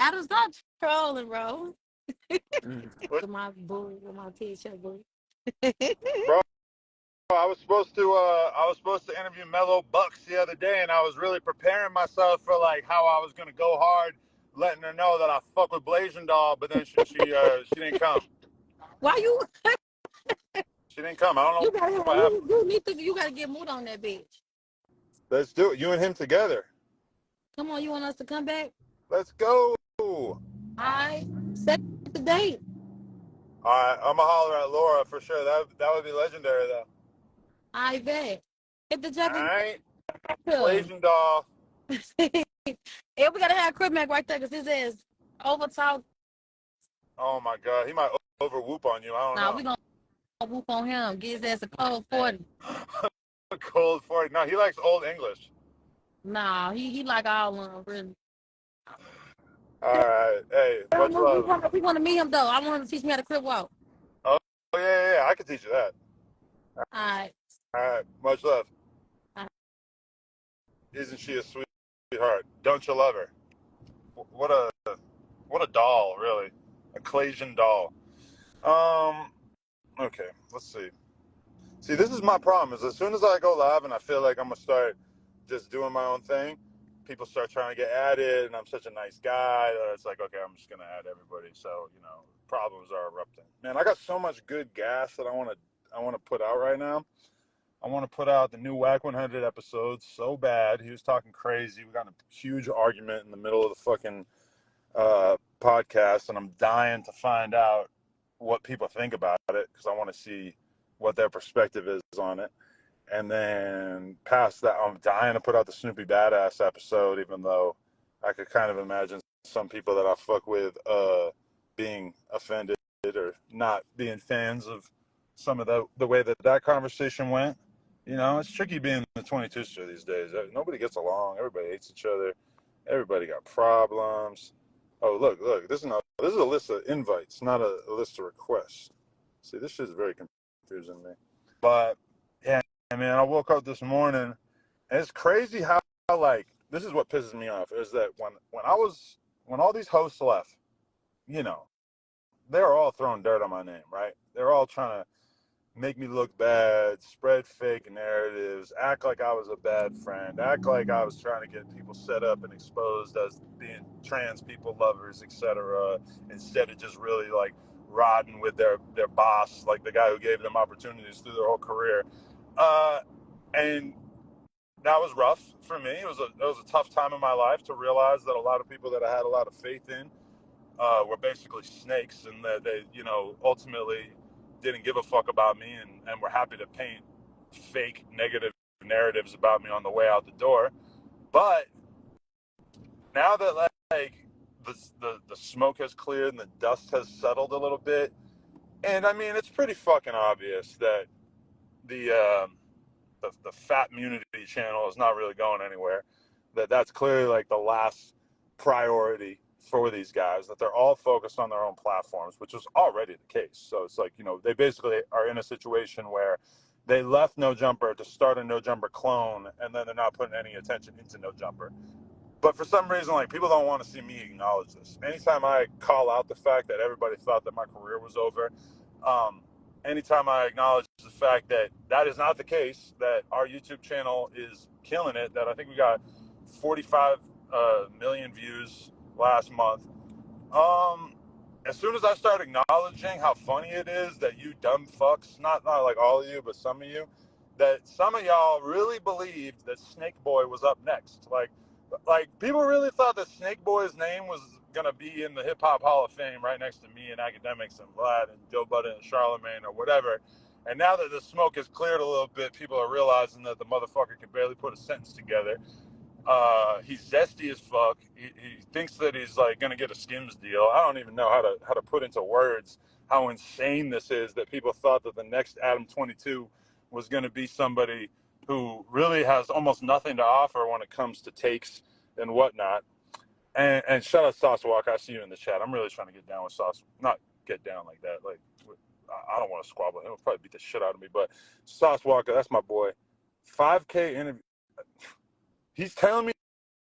Adam's not trolling, bro. What? With my boo, with my t-shirt boo. Bro, I was supposed to interview Mellow Bucks the other day, and I was really preparing myself for like how I was gonna go hard, letting her know that I fuck with Blasian Doll, but then she didn't come. Why you? She didn't come. I don't You know gotta what happened. you need to you gotta get mood on that bitch. Let's do it. You and him together. Come on, you want us to come back? Let's go. I set the date. All right, I'm gonna holler at Laura for sure. That would be legendary though. I bet. Hit the All jacket. right, Blasian Doll. Yeah, we gotta have Crib Mac right there because his ass over talk. Oh my God, he might over whoop on you. I don't Nah, know. we gonna whoop on him. Get his ass a cold 40. Cold 40. No, he likes old English. Nah, he like all of them, really. All right. Hey, much We love. want to meet him though. I want him to teach me how to crib walk. Oh, yeah. I can teach you that. All right. All right. Much love. All Isn't she a sweetheart? Don't you love her? What a doll, really. A Claysian doll. Okay. Let's see. See, this is my problem. Is as soon as I go live and I feel like I'm gonna start just doing my own thing, people start trying to get added, and I'm such a nice guy that it's like, okay, I'm just gonna add everybody. So problems are erupting. Man, I got so much good gas that I want to put out right now. I want to put out the new Whack 100 episodes so bad. He was talking crazy. We got in a huge argument in the middle of the fucking podcast, and I'm dying to find out what people think about it because I want to see what their perspective is on it. And then past that, I'm dying to put out the Snoopy Badass episode, even though I could kind of imagine some people that I fuck with being offended or not being fans of some of the way that conversation went. It's tricky being the 22ster these days. Nobody gets along. Everybody hates each other. Everybody got problems. Oh, look. This is a list of invites, not a list of requests. See, this shit is very confusing me. But yeah, man, I woke up this morning, and it's crazy how like this is what pisses me off is that when all these hosts left, they were all throwing dirt on my name, right? They're all trying to make me look bad, spread fake narratives, act like I was a bad friend, act like I was trying to get people set up and exposed as being trans people lovers, etc., instead of just really like rodding with their boss, like the guy who gave them opportunities through their whole career. And that was rough for me. It was a tough time in my life to realize that a lot of people that I had a lot of faith in were basically snakes, and that they, ultimately didn't give a fuck about me and were happy to paint fake negative narratives about me on the way out the door. But now that like the smoke has cleared and the dust has settled a little bit, and I mean it's pretty fucking obvious that the Fat Immunity channel is not really going anywhere. That's clearly like the last priority for these guys, that they're all focused on their own platforms, which is already the case. So it's like, they basically are in a situation where they left No Jumper to start a No Jumper clone, and then they're not putting any attention into No Jumper. But for some reason, like, people don't want to see me acknowledge this. Anytime I call out the fact that everybody thought that my career was over, anytime I acknowledge the fact that that is not the case, that our YouTube channel is killing it, that I think we got 45 million views last month. As soon as I start acknowledging how funny it is that you dumb fucks, not like all of you, but some of you, that some of y'all really believed that Snake Boy was up next. Like people really thought that Snake Boy's name was gonna be in the Hip Hop Hall of Fame right next to me and Academics and Vlad and Joe Budden and Charlemagne or whatever. And now that the smoke has cleared a little bit, people are realizing that the motherfucker can barely put a sentence together. He's zesty as fuck. He thinks that he's like gonna get a Skims deal. I don't even know how to put into words how insane this is, that people thought that the next Adam 22 was gonna be somebody who really has almost nothing to offer when it comes to takes and whatnot. And shout out Sauce Walker. I see you in the chat. I'm really trying to get down with Sauce. Not get down like that. Like, I don't want to squabble. He'll probably beat the shit out of me. But Sauce Walker, that's my boy. 5K interview. He's telling me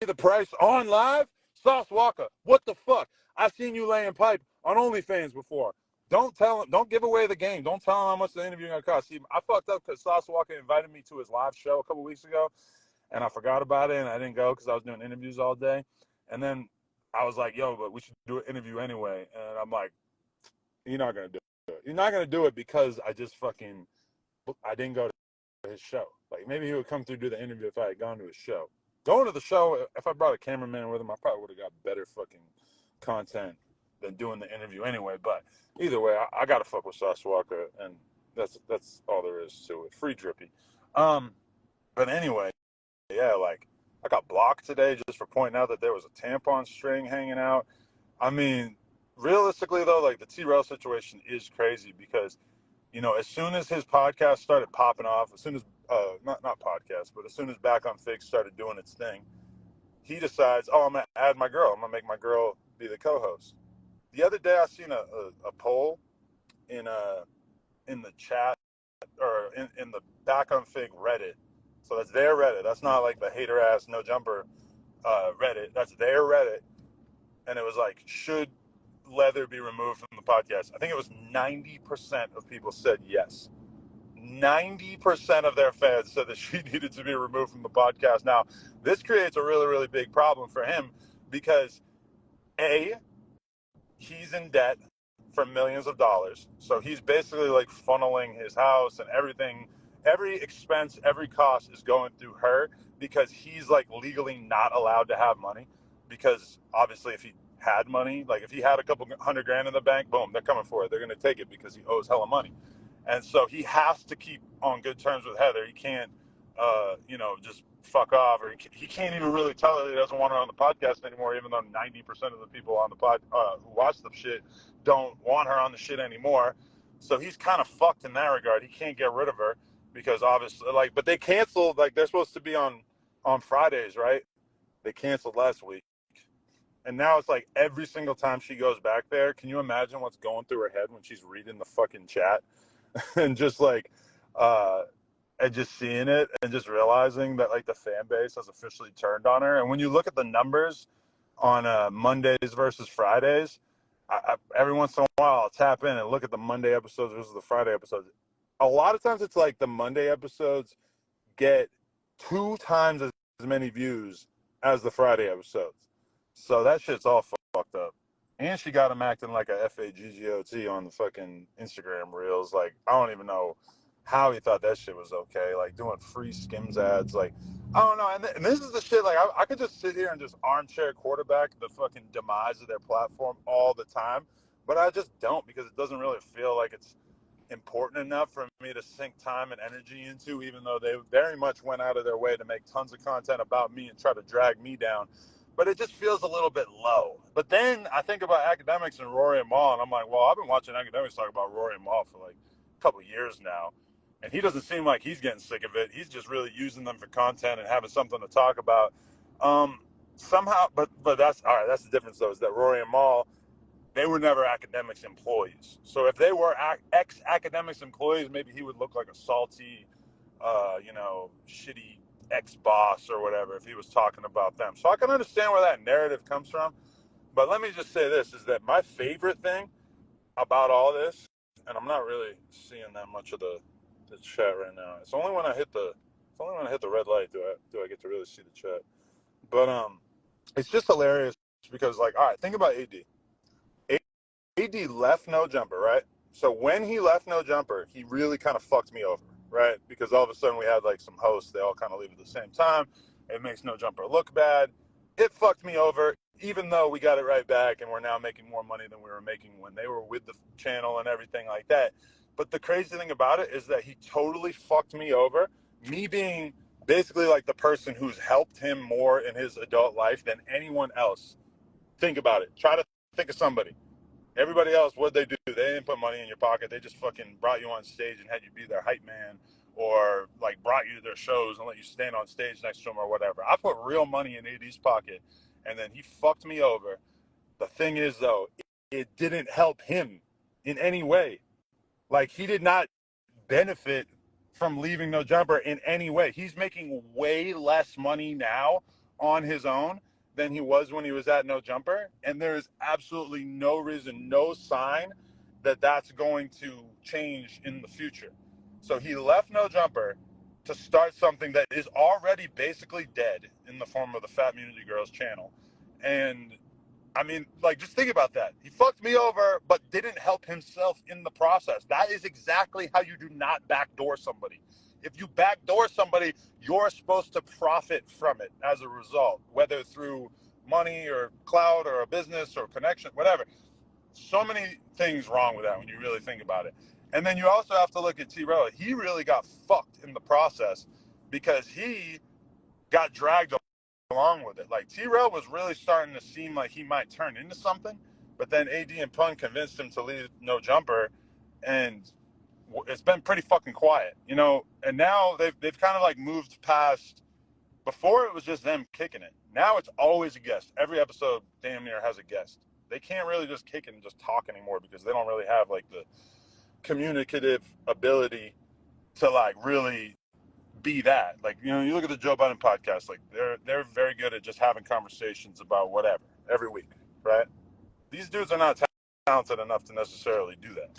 the price on live. Sauce Walker, what the fuck? I've seen you laying pipe on OnlyFans before. Don't tell him. Don't give away the game. Don't tell him how much the interview gonna cost. See, I fucked up because Sauce Walker invited me to his live show a couple weeks ago, and I forgot about it, and I didn't go because I was doing interviews all day. And then I was like, "Yo, but we should do an interview anyway." And I'm like, "You're not gonna do it. You're not gonna do it because I didn't go to his show. Like maybe he would come through do the interview if I had gone to his show. Going to the show, if I brought a cameraman with him, I probably would have got better fucking content than doing the interview anyway. But either way, I gotta fuck with Sauce Walker, and that's all there is to it. Free Drippy. But anyway, yeah, like I got blocked today just for pointing out that there was a tampon string hanging out. I mean, realistically though, like the T-Rell situation is crazy because, you know, as soon as his podcast started popping off, as soon as not podcast, but as soon as Back on Fig started doing its thing, he decides, oh, I'm gonna add my girl. I'm gonna make my girl be the co-host. The other day, I seen a poll in the chat or in the Back on Fig Reddit. So that's their Reddit. That's not like the hater ass no jumper Reddit. That's their Reddit, and it was like, should Leather be removed from the podcast? I think it was 90% of people said yes. 90% of their fans said that she needed to be removed from the podcast. Now, this creates a really, really big problem for him because A, he's in debt for millions of dollars. So he's basically like funneling his house and everything, every expense, every cost is going through her because he's like legally not allowed to have money. Because obviously if he had money, like if he had a couple $100,000 in the bank, boom, they're coming for it. They're going to take it because he owes hella money. And so he has to keep on good terms with Heather. He can't, just fuck off, or he can't even really tell her he doesn't want her on the podcast anymore, even though 90% of the people on the pod who watch the shit don't want her on the shit anymore. So he's kind of fucked in that regard. He can't get rid of her because obviously, but they canceled, they're supposed to be on Fridays, right? They canceled last week. And now it's like every single time she goes back there, can you imagine what's going through her head when she's reading the fucking chat? And just and just seeing it and just realizing that like the fan base has officially turned on her. And when you look at the numbers on Mondays versus Fridays, every once in a while I'll tap in and look at the Monday episodes versus the Friday episodes. A lot of times it's like the Monday episodes get 2 times as many views as the Friday episodes. So that shit's all fucked up. And she got him acting like a FAGGOT on the fucking Instagram reels. Like, I don't even know how he thought that shit was okay. Like, doing free Skims ads. Like, I don't know. And this is the shit, like, I could just sit here and just armchair quarterback the fucking demise of their platform all the time. But I just don't because it doesn't really feel like it's important enough for me to sink time and energy into, even though they very much went out of their way to make tons of content about me and try to drag me down. But it just feels a little bit low. But then I think about Academics and Rory and Mal, and I'm like, well, I've been watching Academics talk about Rory and Mal for like a couple years now, and he doesn't seem like he's getting sick of it. He's just really using them for content and having something to talk about. Somehow, but that's all right. That's the difference, though, is that Rory and Mal, they were never Academics employees. So if they were ex-Academics employees, maybe he would look like a salty, shitty ex-boss or whatever if he was talking about them. So I can understand where that narrative comes from. But let me just say this, is that my favorite thing about all this, and I'm not really seeing that much of the chat right now. It's only when I hit the red light do I get to really see the chat. But it's just hilarious because, like, all right, think about AD. AD left No Jumper, right? So when he left No Jumper, he really kind of fucked me over, right? Because all of a sudden we had like some hosts, they all kind of leave at the same time. It makes No Jumper look bad. It fucked me over, even though we got it right back and we're now making more money than we were making when they were with the channel and everything like that. But the crazy thing about it is that he totally fucked me over, me being basically like the person who's helped him more in his adult life than anyone else. Think about it. Try to think of somebody. Everybody else, what'd they do? They didn't put money in your pocket. They just fucking brought you on stage and had you be their hype man, or like brought you to their shows and let you stand on stage next to them or whatever. I put real money in AD's pocket, and then he fucked me over. The thing is, though, it didn't help him in any way. Like, he did not benefit from leaving No Jumper in any way. He's making way less money now on his own than he was when he was at No Jumper. And there is absolutely no reason, no sign that that's going to change in the future. So he left No Jumper to start something that is already basically dead in the form of the Fat Immunity Girls channel. And I mean, like, just think about that. He fucked me over, but didn't help himself in the process. That is exactly how you do not backdoor somebody. If you backdoor somebody, you're supposed to profit from it as a result, whether through money or clout or a business or connection, whatever. So many things wrong with that when you really think about it. And then you also have to look at T-Rell. He really got fucked in the process because he got dragged along with it. Like T-Rell was really starting to seem like he might turn into something, but then AD and Pun convinced him to leave No Jumper, and it's been pretty fucking quiet, you know. And now they've kind of like moved past. Before it was just them kicking it. Now it's always a guest. Every episode damn near has a guest. They can't really just kick it and just talk anymore because they don't really have like the communicative ability to like really be that. Like, you know, you look at the Joe Budden podcast, like they're very good at just having conversations about whatever every week, right? These dudes are not talented enough to necessarily do that.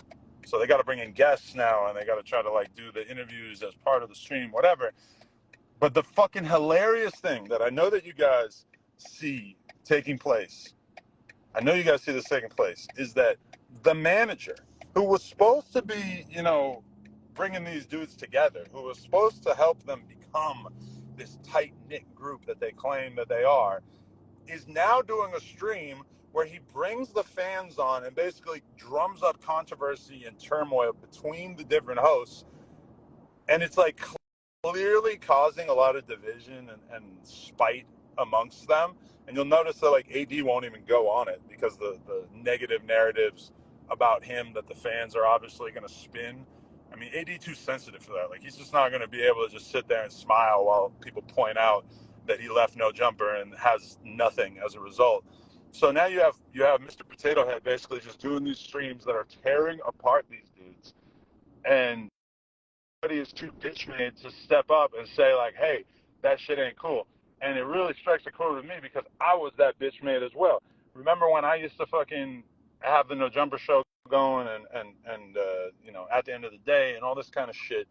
So they got to bring in guests now, and they got to try to like do the interviews as part of the stream, whatever. But the fucking hilarious thing that I know that you guys see taking place, I know you guys see this taking place, is that the manager who was supposed to be, you know, bringing these dudes together, who was supposed to help them become this tight-knit group that they claim that they are, is now doing a stream where he brings the fans on and basically drums up controversy and turmoil between the different hosts. And it's like clearly causing a lot of division and spite amongst them. And you'll notice that like AD won't even go on it because the negative narratives about him that the fans are obviously going to spin. I mean, AD too sensitive for that. Like, he's just not going to be able to just sit there and smile while people point out that he left No Jumper and has nothing as a result. So now you have Mr. Potato Head basically just doing these streams that are tearing apart these dudes, and is too bitch made to step up and say like, hey, that shit ain't cool. And it really strikes a chord with me because I was that bitch made as well. Remember when I used to fucking have the No Jumper show going and you know, at the end of the day and all this kind of shit.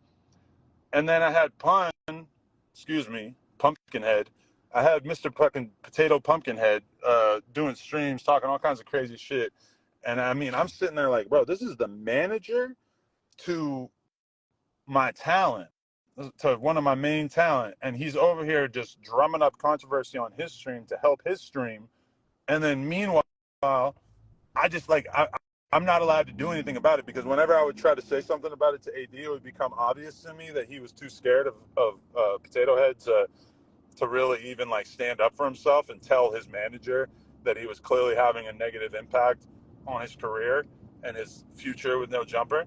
And then I had Pumpkinhead. I had Mr. fucking Potato Pumpkinhead doing streams, talking all kinds of crazy shit. And I mean, I'm sitting there like, bro, this is the manager to my talent, to one of my main talent, and he's over here just drumming up controversy on his stream to help his stream. And then meanwhile, I just like I'm not allowed to do anything about it because whenever I would try to say something about it to AD, it would become obvious to me that he was too scared of Potato Head to really even like stand up for himself and tell his manager that he was clearly having a negative impact on his career and his future with No Jumper.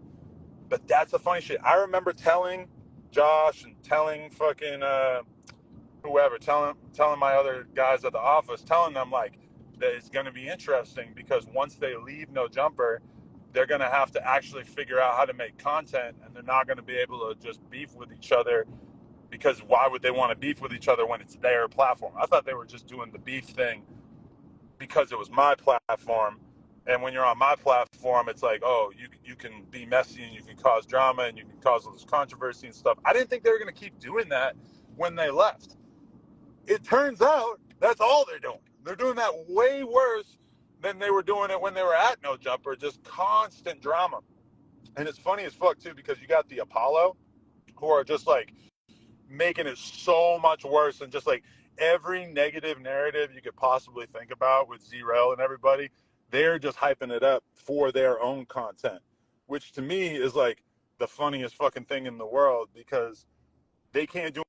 But that's the funny shit. I remember telling Josh and telling fucking whoever, telling my other guys at the office, telling them like that it's going to be interesting because once they leave No Jumper, they're going to have to actually figure out how to make content, and they're not going to be able to just beef with each other because why would they want to beef with each other when it's their platform? I thought they were just doing the beef thing because it was my platform. And when you're on my platform, it's like, oh, you can be messy and you can cause drama and you can cause all this controversy and stuff. I didn't think they were going to keep doing that when they left. It turns out that's all they're doing. They're doing that way worse than they were doing it when they were at No Jumper, just constant drama. And it's funny as fuck, too, because you got the Apollo who are just like making it so much worse and just like every negative narrative you could possibly think about with Zrel and everybody, they're just hyping it up for their own content, which to me is like the funniest fucking thing in the world because they can't do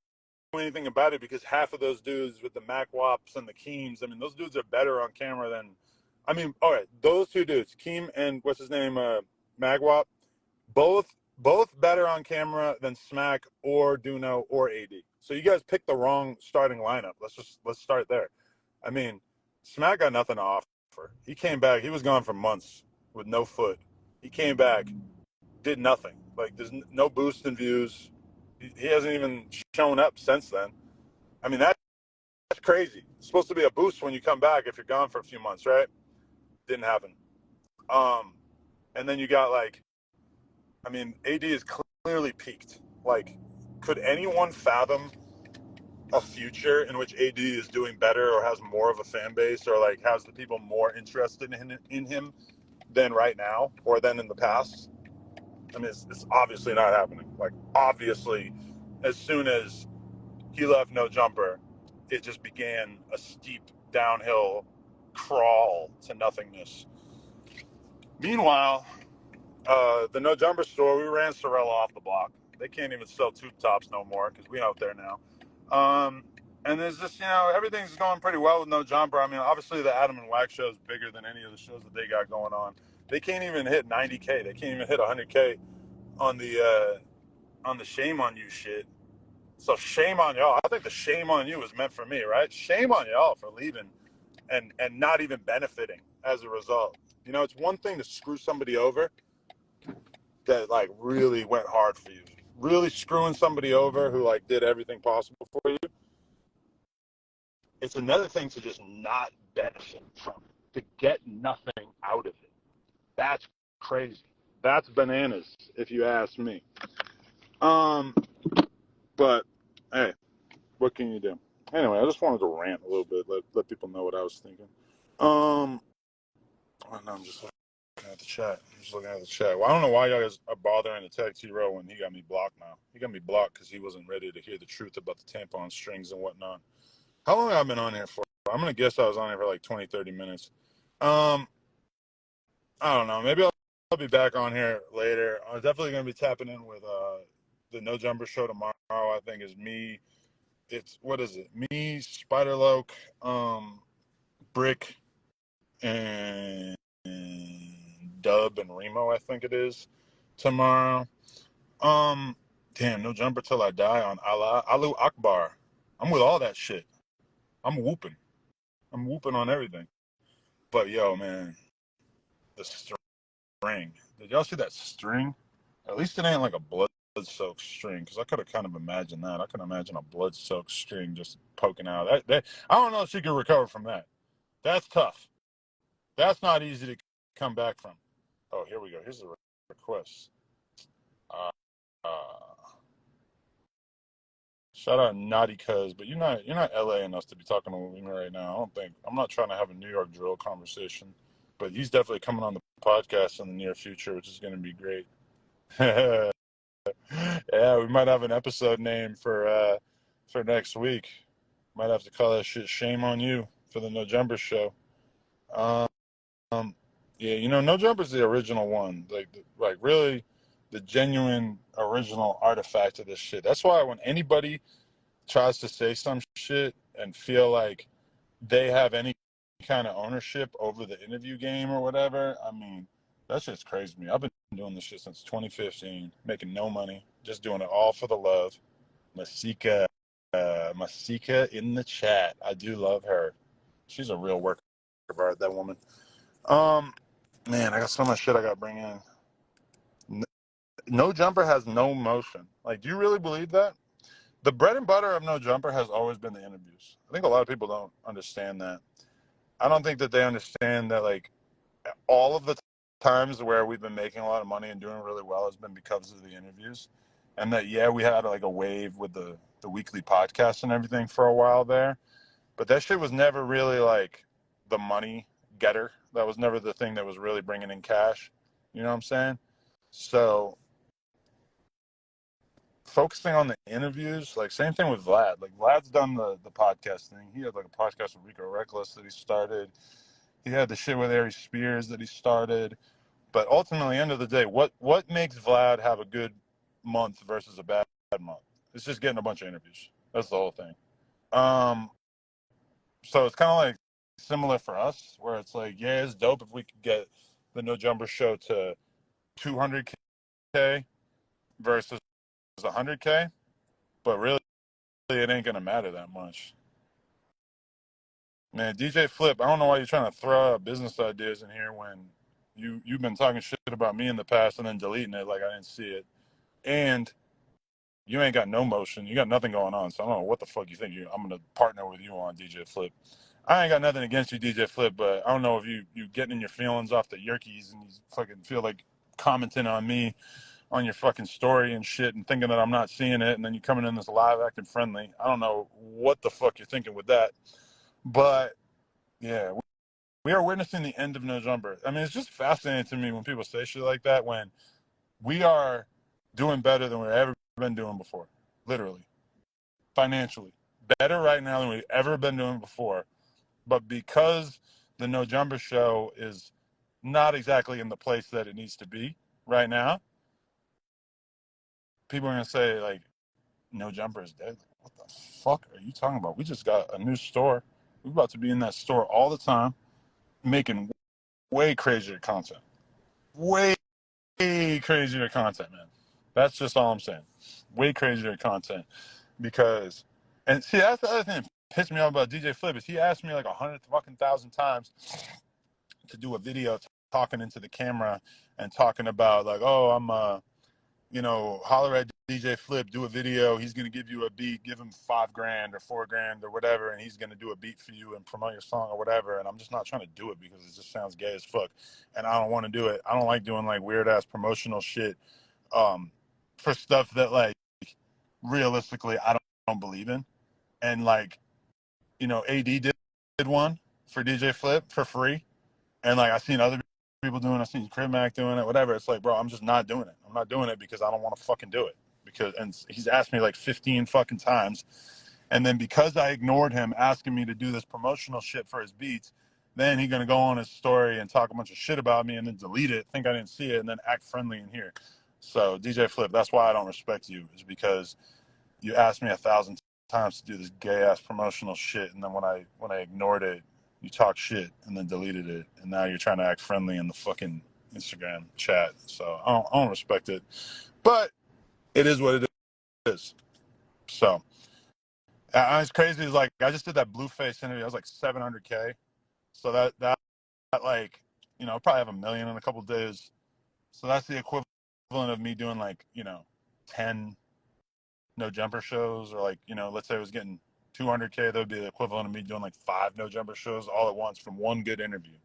anything about it because half of those dudes with the Macwops and the Keems, I mean, those dudes are better on camera than, I mean, all right, those two dudes, Keem and what's his name, Magwop, both better on camera than Smack or Duno or AD. So you guys picked the wrong starting lineup. Let's start there. I mean, Smack got nothing to offer. He came back. He was gone for months with no foot. He came back, did nothing. Like there's no boost in views. He hasn't even shown up since then. I mean, crazy. It's supposed to be a boost when you come back if you're gone for a few months, right? Didn't happen. And then you got like, I mean, AD is clearly peaked. Like, could anyone fathom a future in which AD is doing better or has more of a fan base or like has the people more interested in him than right now or than in the past? I mean, it's obviously not happening. Like, obviously, as soon as he left No Jumper, it just began a steep downhill crawl to nothingness. Meanwhile, the No Jumper store, we ran Sorella off the block. They can't even sell tube tops no more because we out there now. And there's just, everything's going pretty well with No Jumper. I mean, obviously the Adam and Wax show is bigger than any of the shows that they got going on. They can't even hit 90K. They can't even hit 100K on the shame on you shit. So shame on y'all. I think the shame on you was meant for me, right? Shame on y'all for leaving and not even benefiting as a result. It's one thing to screw somebody over that like really went hard for you. Really screwing somebody over who like did everything possible for you. It's another thing to just not benefit from it, to get nothing out of it. That's crazy. That's bananas, if you ask me. But hey, what can you do? Anyway, I just wanted to rant a little bit, let people know what I was thinking. Oh, no, I'm just looking at the chat. Well, I don't know why y'all guys are bothering to tag T-Row when he got me blocked now. He got me blocked because he wasn't ready to hear the truth about the tampon strings and whatnot. How long have I been on here for? I'm going to guess I was on here for like 20, 30 minutes. I don't know. Maybe I'll be back on here later. I'm definitely going to be tapping in with the No Jumper show tomorrow. I think is me. What is it? Me, Spiderloak, Brick, and Dub and Remo, I think it is, tomorrow. Damn, No Jumper Till I Die on Alu Akbar. I'm with all that shit. I'm whooping on everything. But yo, man, the string. Did y'all see that string? At least it ain't like a blood-soaked string, because I could have kind of imagined that. I could imagine a blood-soaked string just poking out. I don't know if she could recover from that. That's tough. That's not easy to come back from. Oh, here we go. Here's the request. Uh, Shout out Naughty Cuz, but you're not LA enough to be talking to me right now. I don't think. I'm not trying to have a New York drill conversation, but he's definitely coming on the podcast in the near future, which is going to be great. Yeah, we might have an episode name for next week. Might have to call that shit "Shame on You" for the No Jumper show. Um, yeah, No Jumper's the original one, like really, the genuine original artifact of this shit. That's why when anybody tries to say some shit and feel like they have any kind of ownership over the interview game or whatever, I mean, that shit's crazy to me. I've been doing this shit since 2015, making no money, just doing it all for the love. Masika in the chat. I do love her. She's a real worker of art, that woman. Man, I got so much shit I got to bring in. No Jumper has no motion. Like, do you really believe that? The bread and butter of No Jumper has always been the interviews. I think a lot of people don't understand that. I don't think that they understand that, like, all of the times where we've been making a lot of money and doing really well has been because of the interviews. And that, yeah, we had like a wave with the weekly podcast and everything for a while there. But that shit was never really like the money getter. That was never the thing that was really bringing in cash. You know what I'm saying? So focusing on the interviews, like same thing with Vlad. Like Vlad's done the podcast thing. He had like a podcast with Rico Reckless that he started. He had the shit with Ari Spears that he started. But ultimately, end of the day, what makes Vlad have a good month versus a bad month? It's just getting a bunch of interviews. That's the whole thing. So it's kind of like similar for us, where it's like, yeah, it's dope if we could get the No Jumper show to 200K versus 100K, but really it ain't gonna matter that much. Man, DJ Flip, I don't know why you're trying to throw out business ideas in here when you've been talking shit about me in the past and then deleting it like I didn't see it. And you ain't got no motion. You got nothing going on. So I don't know what the fuck you think I'm going to partner with you on, DJ Flip. I ain't got nothing against you, DJ Flip, but I don't know if you getting in your feelings off the Yerkies and you fucking feel like commenting on me on your fucking story and shit and thinking that I'm not seeing it, and then you coming in this live acting friendly. I don't know what the fuck you're thinking with that. But yeah, we are witnessing the end of No Jumper. I mean, it's just fascinating to me when people say shit like that when we are doing better than we've ever been doing before. Literally. Financially. Better right now than we've ever been doing before. But because the No Jumper show is not exactly in the place that it needs to be right now, people are going to say, like, No Jumper is dead. Like, what the fuck are you talking about? We just got a new store. We're about to be in that store all the time, making way crazier content. Way crazier content, man. That's just all I'm saying. Way crazier content. Because, and see, that's the other thing that pissed me off about DJ Flip is he asked me like 100,000 times to do a video talking into the camera and talking about like, oh, I'm holler at DJ Flip, do a video. He's gonna give you a beat, give him $5,000 or $4,000 or whatever, and he's gonna do a beat for you and promote your song or whatever. And I'm just not trying to do it because it just sounds gay as fuck, and I don't want to do it. I don't like doing like weird ass promotional shit for stuff that like realistically I don't believe in. And like AD did one for DJ Flip for free, and like I seen other people doing it. I seen Crib Mac doing it, whatever. It's like, bro, I'm just not doing it. I'm not doing it because I don't want to fucking do it. And he's asked me like 15 fucking times. And then because I ignored him asking me to do this promotional shit for his beats, then he's gonna go on his story and talk a bunch of shit about me and then delete it, think I didn't see it, and then act friendly in here. So DJ Flip, that's why I don't respect you, is because you asked me 1,000 times to do this gay ass promotional shit, and then when I ignored it, you talk shit and then deleted it, and now you're trying to act friendly in the fucking Instagram chat. So I don't respect it, but it is what it is. So it's crazy. Is like I just did that Blueface interview. I was like 700K. So that like probably have 1 million in a couple of days. So that's the equivalent of me doing like 10 No Jumper shows, or like let's say I was getting 200K. That would be the equivalent of me doing like 5 No Jumper shows all at once from one good interview.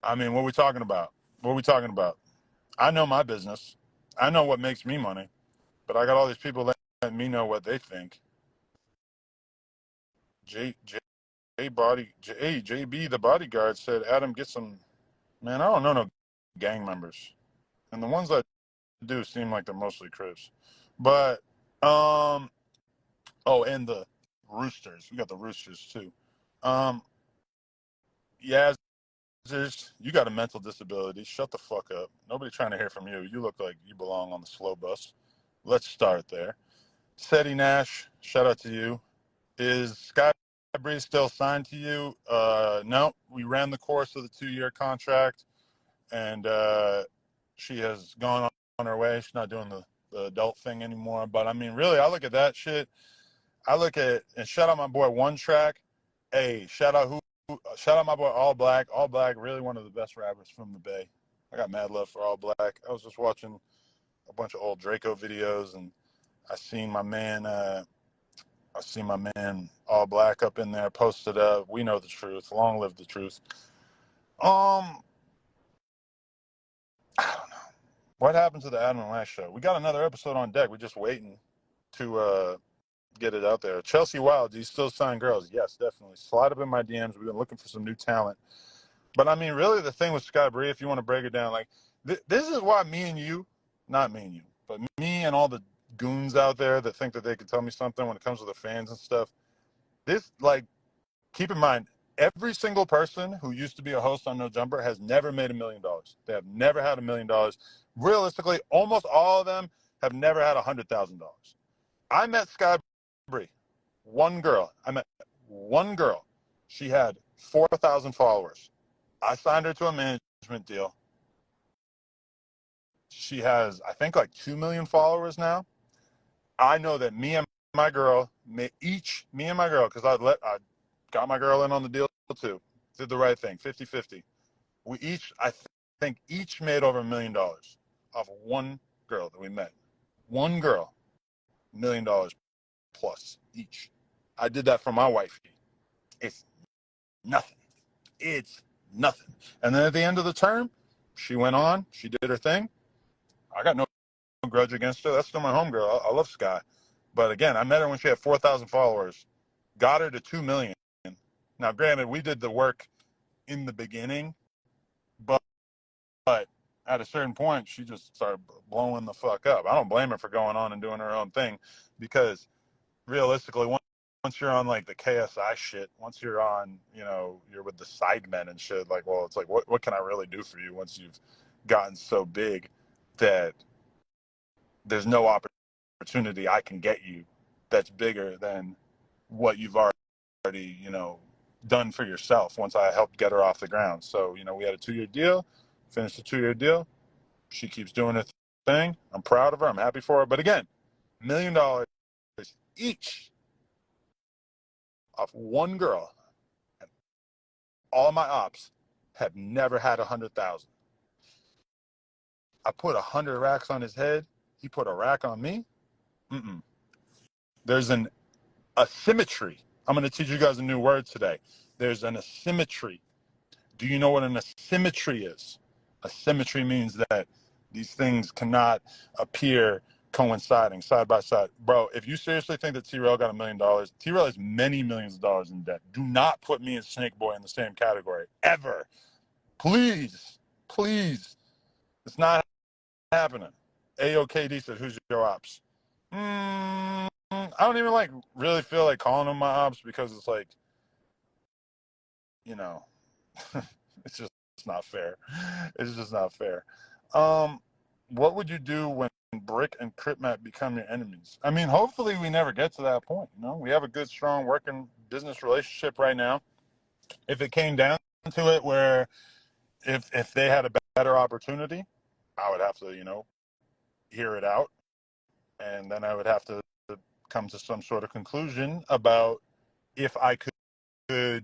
I mean, what are we talking about? What are we talking about? I know my business. I know what makes me money, but I got all these people letting me know what they think. JB, the bodyguard, said, Adam, get some. Man, I don't know no gang members, and the ones that do seem like they're mostly Crips. But oh, and the Roosters. We got the Roosters too. Yeah, you got a mental disability. Shut the fuck up. Nobody trying to hear from you. You look like you belong on the slow bus. Let's start there. Seti Nash, shout out to you. Is Sky Breeze still signed to you? No, we ran the course of the 2-year contract, and she has gone on her way. She's not doing the adult thing anymore. But I mean, really, I look at that shit. And shout out my boy One Track. Hey, shout out my boy All Black. All Black, really one of the best rappers from the Bay. I got mad love for All Black. I was just watching a bunch of old Draco videos, and I seen my man All Black up in there posted up. We know the truth. Long live the truth. I don't know. What happened to the Adam and Lash show? We got another episode on deck. We're just waiting to get it out there. Chelsea Wild, do you still sign girls? Yes, definitely. Slide up in my DMs. We've been looking for some new talent. But I mean, really, the thing with Sky Bree, if you want to break it down, like this is why me and you, not me and you, but me and all the goons out there that think that they can tell me something when it comes to the fans and stuff. This, like, keep in mind, every single person who used to be a host on No Jumper has never made $1 million. They have never had $1 million. Realistically, almost all of them have never had $100,000. I met Sky Bree, one girl. I met one girl. She had 4,000 followers. I signed her to a management deal. She has, I think, like 2 million followers now. I know that me and my girl, because I got my girl in on the deal too. Did the right thing, 50-50. We each, I think, each made over $1 million off of one girl that we met. One girl, $1 million plus each. I did that for my wifey. It's nothing. It's nothing. And then at the end of the term, she went on, she did her thing. I got no grudge against her. That's still my homegirl. I love Sky. But again, I met her when she had 4,000 followers, got her to 2 million. Now, granted, we did the work in the beginning, but at a certain point, she just started blowing the fuck up. I don't blame her for going on and doing her own thing, because realistically, once you're on like the KSI shit, once you're on, you're with the sidemen and shit, like, well, it's like, what can I really do for you once you've gotten so big that there's no opportunity I can get you that's bigger than what you've already, done for yourself once I helped get her off the ground. So, we had a 2-year deal, finished the 2-year deal. She keeps doing her thing. I'm proud of her. I'm happy for her. But again, $1 million each off one girl. And all my ops have never had 100,000. I put 100 racks on his head. He put a rack on me. Mm-mm. There's an asymmetry. I'm going to teach you guys a new word today. There's an asymmetry. Do you know what an asymmetry is? Asymmetry means that these things cannot appear coinciding side by side. Bro, if you seriously think that T-Rell got $1 million, T-Rell has many millions of dollars in debt. Do not put me and Snake Boy in the same category, ever. Please, please. It's not happening. AOKD said, who's your ops? I don't even really feel like calling them my ops, because it's like, it's just not fair. It's just not fair. What would you do when Brick and CryptMat become your enemies? I mean, hopefully we never get to that point. We have a good, strong, working business relationship right now. If it came down to it, where if they had a better opportunity, I would have to, hear it out, and then I would have to come to some sort of conclusion about if I could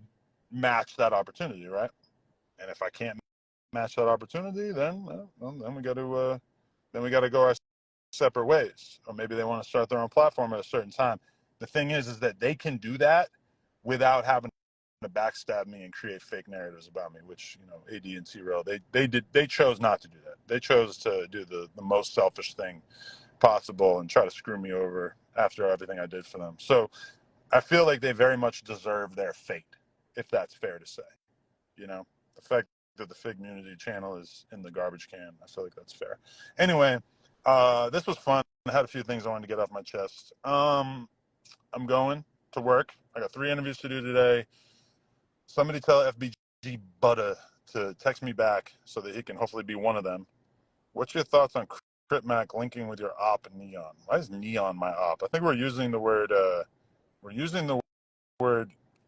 match that opportunity, right? And if I can't match that opportunity, then we got to go our separate ways. Or maybe they want to start their own platform at a certain time. The thing is that they can do that without having to backstab me and create fake narratives about me, which, AD and T-Rell, they chose not to do that. They chose to do the most selfish thing possible and try to screw me over after everything I did for them. So I feel like they very much deserve their fate, if that's fair to say. The fact that the Fig Community channel is in the garbage can, I feel like that's fair. Anyway, this was fun. I had a few things I wanted to get off my chest. I'm going to work. I got 3 interviews to do today. Somebody tell FBG Butter to text me back so that he can hopefully be one of them. What's your thoughts on CryptMac linking with your op Neon? Why is Neon my op? I think we're using the word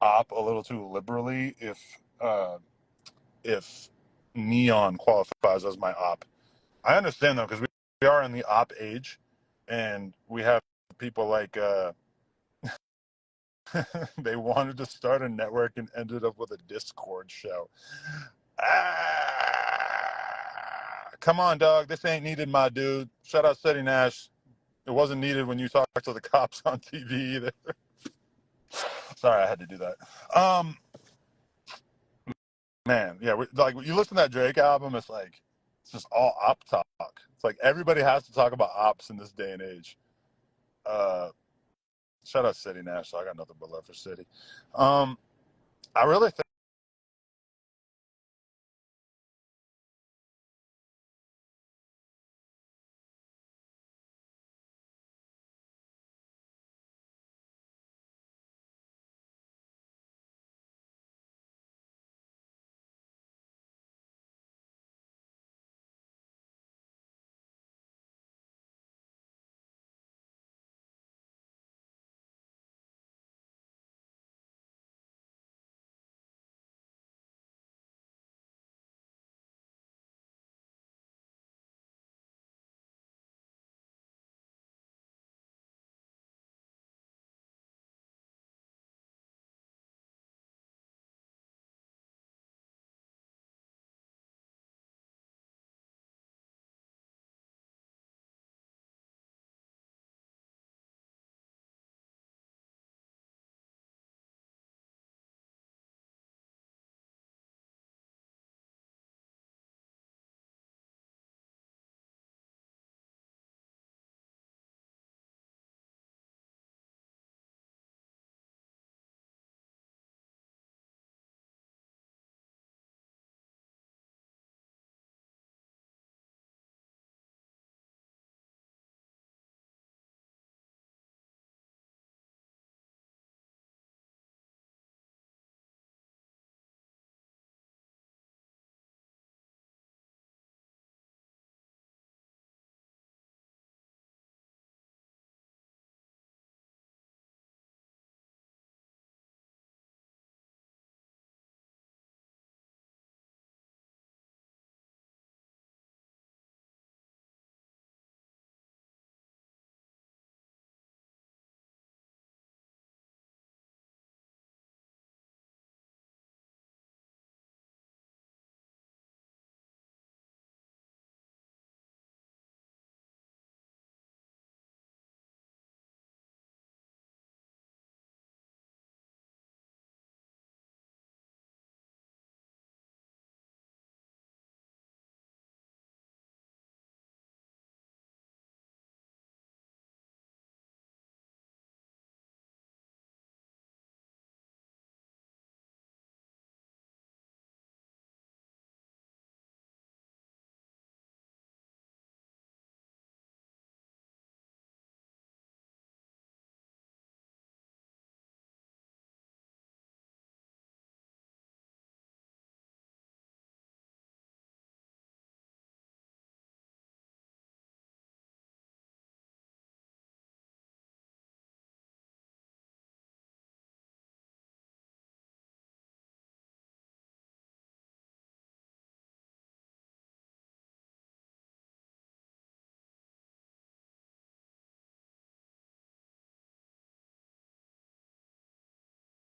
op a little too liberally if Neon qualifies as my op. I understand though, because we are in the op age, and we have people like they wanted to start a network and ended up with a Discord show. Come on, dog. This ain't needed, my dude. Shout out Seti Nash. It wasn't needed when you talked to the cops on TV either. Sorry, I had to do that. Man, yeah, you listen to that Drake album, it's just all op talk. It's like everybody has to talk about ops in this day and age. Shout out City Nash. I got nothing but love for City. I really think